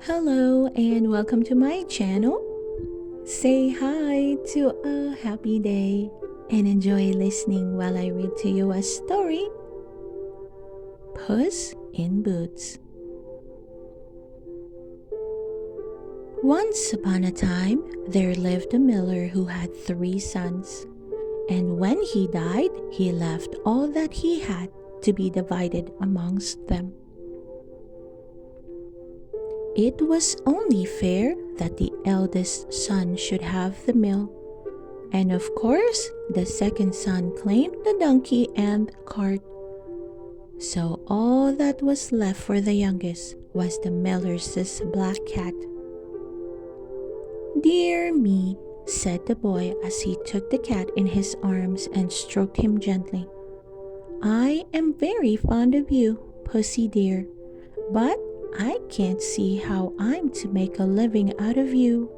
Hello and welcome to my channel. Say hi to a happy day and enjoy listening while I read to you a story. Puss in Boots. Once upon a time, there lived a miller who had 3 sons. And when he died, he left all that he had to be divided amongst them. It was only fair that the eldest son should have the mill, and of course, the second son claimed the donkey and cart. So all that was left for the youngest was the miller's black cat. "Dear me," said the boy as he took the cat in his arms and stroked him gently. "I am very fond of you, Pussy dear, but I can't see how I'm to make a living out of you."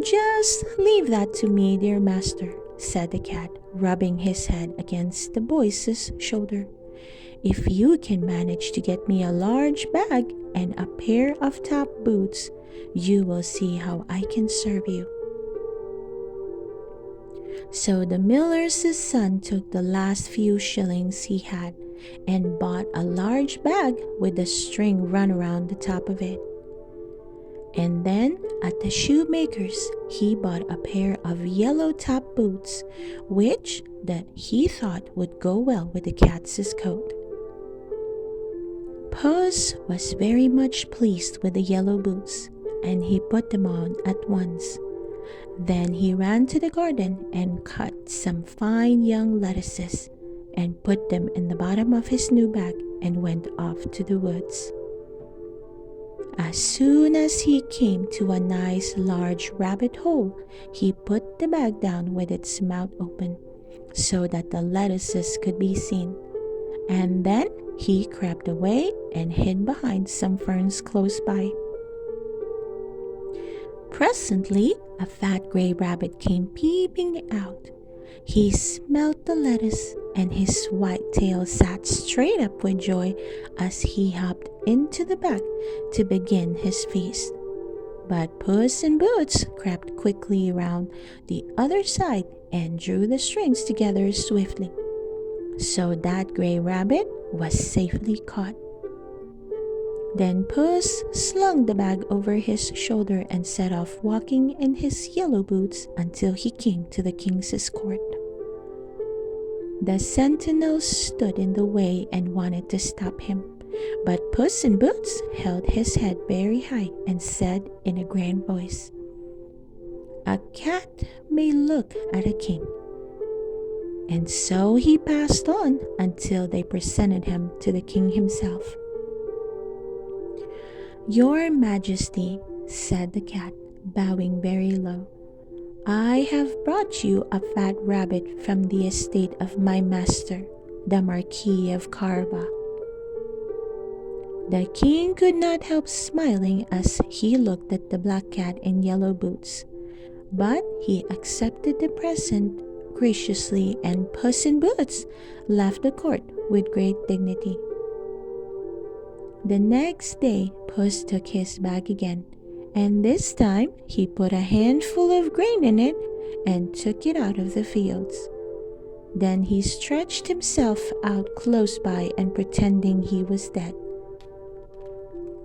"Just leave that to me, dear master," said the cat, rubbing his head against the boy's shoulder. "If you can manage to get me a large bag and a pair of top boots, you will see how I can serve you." So the miller's son took the last few shillings he had and bought a large bag with a string run around the top of it. And then at the shoemaker's, he bought a pair of yellow top boots, which that he thought would go well with the cat's coat. Puss was very much pleased with the yellow boots, and he put them on at once. Then he ran to the garden and cut some fine young lettuces and put them in the bottom of his new bag and went off to the woods. As soon as he came to a nice large rabbit hole, he put the bag down with its mouth open so that the lettuces could be seen. And then he crept away and hid behind some ferns close by. Presently, a fat gray rabbit came peeping out. He smelt the lettuce, and his white tail sat straight up with joy as he hopped into the bag to begin his feast. But Puss in Boots crept quickly around the other side and drew the strings together swiftly, so that gray rabbit was safely caught. Then Puss slung the bag over his shoulder and set off walking in his yellow boots until he came to the king's court. The sentinels stood in the way and wanted to stop him, but Puss in Boots held his head very high and said in a grand voice, "A cat may look at a king." And so he passed on until they presented him to the king himself. "Your Majesty," said the cat, bowing very low, "I have brought you a fat rabbit from the estate of my master, the Marquis of Carabas." The king could not help smiling as he looked at the black cat in yellow boots, but he accepted the present graciously, and Puss in Boots left the court with great dignity. The next day, Puss took his bag again, and this time he put a handful of grain in it and took it out of the fields. Then he stretched himself out close by and pretending he was dead.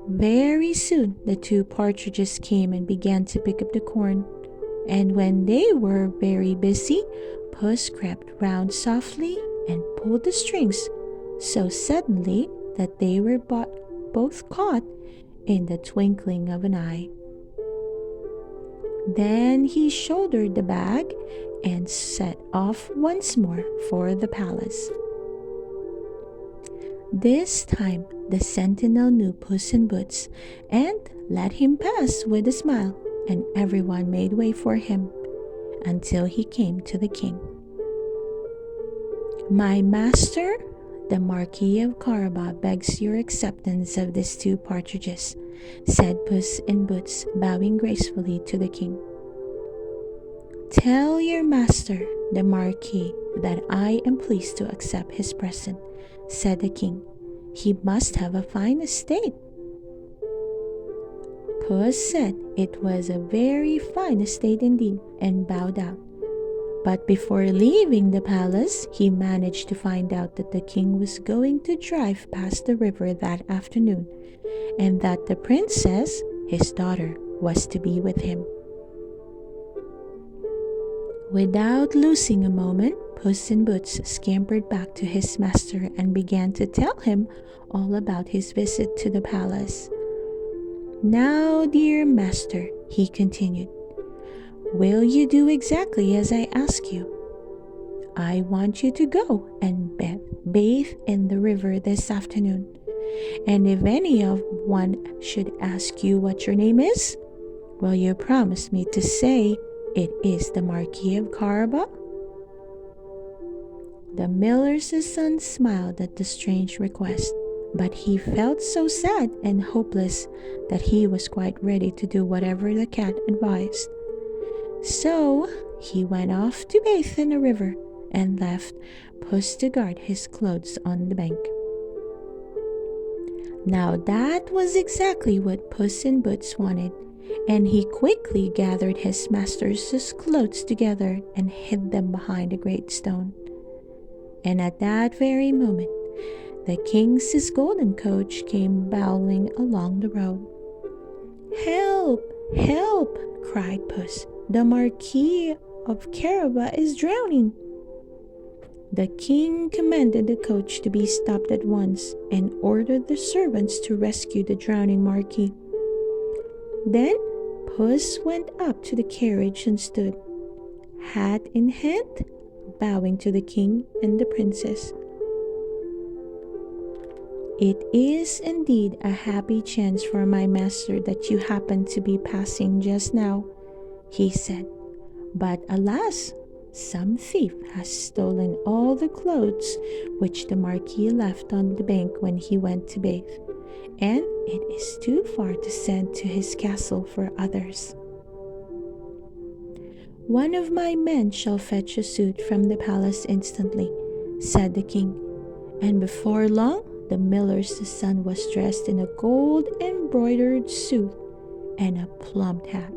Very soon the 2 partridges came and began to pick up the corn, and when they were very busy, Puss crept round softly and pulled the strings so suddenly that they were both caught in the twinkling of an eye. Then he shouldered the bag and set off once more for the palace. This time the sentinel knew Puss in Boots and let him pass with a smile, and everyone made way for him until he came to the king. "My master, the Marquis of Carabas, begs your acceptance of these 2 partridges," said Puss in Boots, bowing gracefully to the king. "Tell your master, the Marquis, that I am pleased to accept his present," said the king, He must have a fine estate. Puss said it was a very fine estate indeed and bowed out. But before leaving the palace, he managed to find out that the king was going to drive past the river that afternoon, and that the princess, his daughter, was to be with him. Without losing a moment, Puss in Boots scampered back to his master and began to tell him all about his visit to the palace. "Now, dear master," he continued, "will you do exactly as I ask you? I want you to go and bathe in the river this afternoon. And if any of one should ask you what your name is, will you promise me to say it is the Marquis of Carabas?" The miller's son smiled at the strange request, but he felt so sad and hopeless that he was quite ready to do whatever the cat advised. So he went off to bathe in the river and left Puss to guard his clothes on the bank. Now that was exactly what Puss in Boots wanted, and he quickly gathered his master's clothes together and hid them behind a great stone. And at that very moment, the king's golden coach came bowling along the road. "Help! Help!" cried Puss. "The Marquis of Carabas is drowning." The king commanded the coach to be stopped at once and ordered the servants to rescue the drowning Marquis. Then Puss went up to the carriage and stood, hat in hand, bowing to the king and the princess. "It is indeed a happy chance for my master that you happened to be passing just now," he said. "But alas, some thief has stolen all the clothes which the Marquis left on the bank when he went to bathe, and it is too far to send to his castle for others. One of my men shall fetch a suit from the palace instantly," said the king, and before long the miller's son was dressed in a gold-embroidered suit and a plumed hat.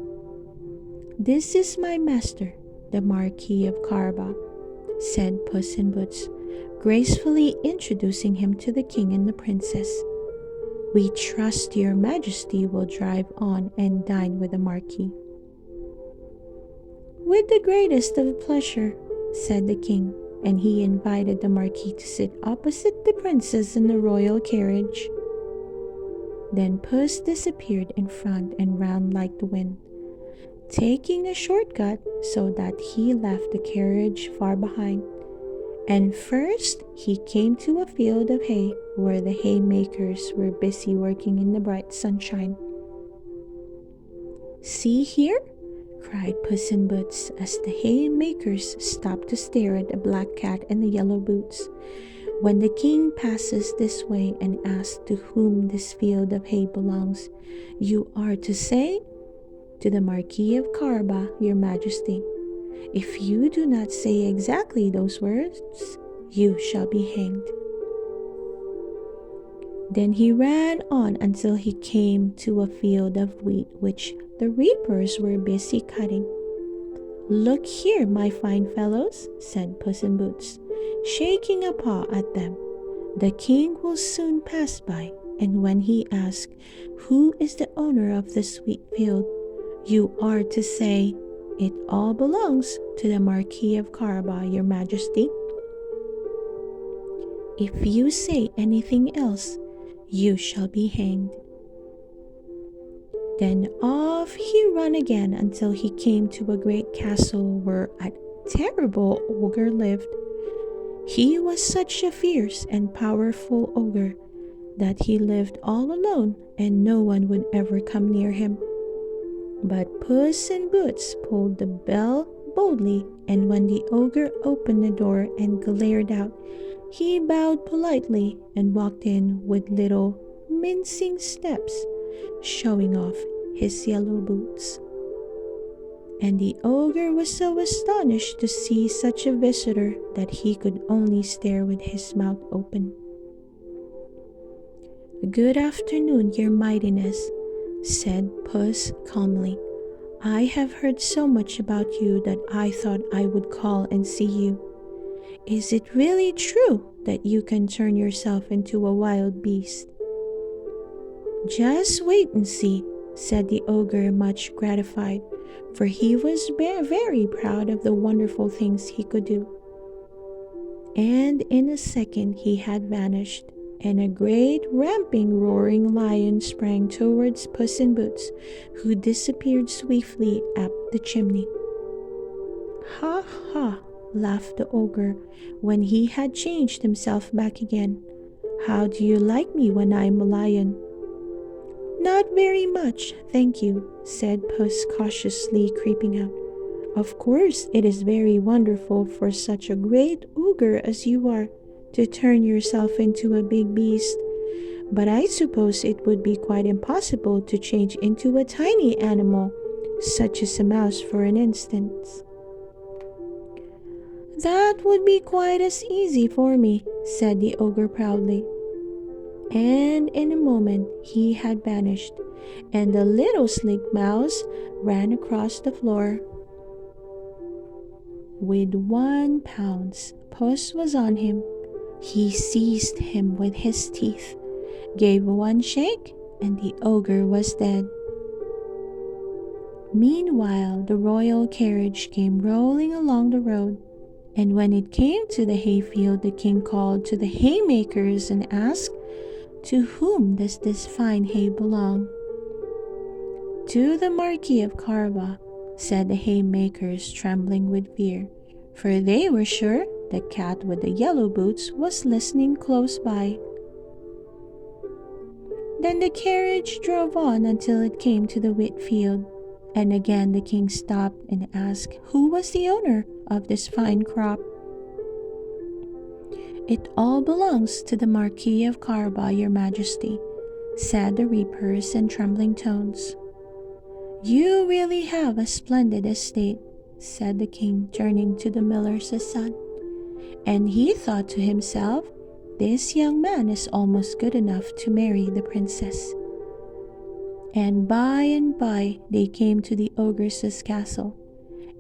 "This is my master, the Marquis of Carabas," said Puss in Boots, gracefully introducing him to the king and the princess. "We trust your majesty will drive on and dine with the Marquis." "With the greatest of pleasure," said the king, and he invited the Marquis to sit opposite the princess in the royal carriage. Then Puss disappeared in front and ran like the wind, taking a shortcut so that he left the carriage far behind. And first he came to a field of hay where the haymakers were busy working in the bright sunshine. "See here!" cried Puss in Boots as the haymakers stopped to stare at the black cat and the yellow boots. "When the king passes this way and asks to whom this field of hay belongs, you are to say, 'To the Marquis of Carabas, your majesty.' If you do not say exactly those words, you shall be hanged." Then he ran on until he came to a field of wheat which the reapers were busy cutting. "Look here, my fine fellows," said Puss in Boots, shaking a paw at them. "The king will soon pass by, and when he asks who is the owner of this wheat field, you are to say, 'It all belongs to the Marquis of Carabas, your majesty.' If you say anything else, you shall be hanged." Then off he ran again until he came to a great castle where a terrible ogre lived. He was such a fierce and powerful ogre that he lived all alone and no one would ever come near him. But Puss in Boots pulled the bell boldly, and when the ogre opened the door and glared out, he bowed politely and walked in with little mincing steps, showing off his yellow boots. And the ogre was so astonished to see such a visitor that he could only stare with his mouth open. "Good afternoon, your mightiness," said Puss calmly. "I have heard so much about you that I thought I would call and see you. Is it really true that you can turn yourself into a wild beast?" "Just wait and see," said the ogre, much gratified, for he was very proud of the wonderful things he could do. And in a second he had vanished, and a great ramping roaring lion sprang towards Puss in Boots, who disappeared swiftly up the chimney. "Ha ha!" laughed the ogre when he had changed himself back again. "How do you like me when I'm a lion?" "Not very much, thank you," said Puss, cautiously creeping out. "Of course it is very wonderful for such a great ogre as you are to turn yourself into a big beast, but I suppose it would be quite impossible to change into a tiny animal, such as a mouse for an instance." "That would be quite as easy for me," said the ogre proudly. And in a moment he had vanished, and the little sleek mouse ran across the floor. With 1 pounce, Puss was on him. He seized him with his teeth, gave one shake, and the ogre was dead. Meanwhile, the royal carriage came rolling along the road, and when it came to the hayfield, the king called to the haymakers and asked, "To whom does this fine hay belong?" "To the Marquis of Carabas," said the haymakers, trembling with fear, for they were sure the cat with the yellow boots was listening close by. Then the carriage drove on until it came to the wheat field, and again the king stopped and asked who was the owner of this fine crop. "It all belongs to the Marquis of Carabas, your majesty," said the reapers in trembling tones. "You really have a splendid estate," said the king, turning to the miller's son. And he thought to himself, "This young man is almost good enough to marry the princess." And by they came to the ogre's castle,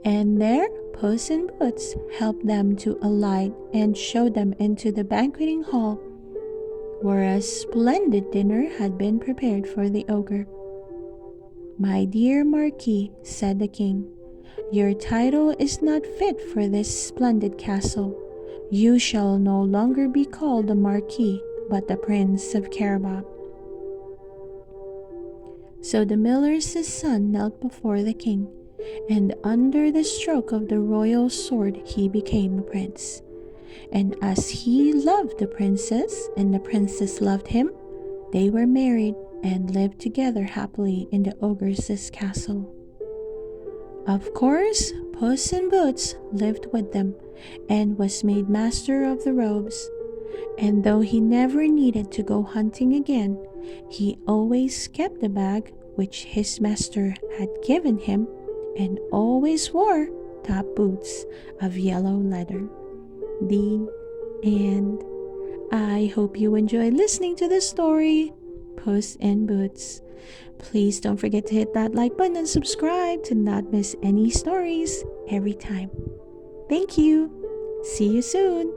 and there Puss in Boots helped them to alight and showed them into the banqueting hall, where a splendid dinner had been prepared for the ogre. "My dear Marquis," said the king, "your title is not fit for this splendid castle. You shall no longer be called the Marquis, but the Prince of Carabas." So the miller's son knelt before the king, and under the stroke of the royal sword he became a prince. And as he loved the princess, and the princess loved him, they were married and lived together happily in the ogre's castle. Of course, Puss in Boots lived with them and was made master of the robes. And though he never needed to go hunting again, he always kept the bag which his master had given him and always wore top boots of yellow leather. The end. I hope you enjoyed listening to this story, Puss in Boots. Please don't forget to hit that like button and subscribe to not miss any stories every time. Thank you. See you soon.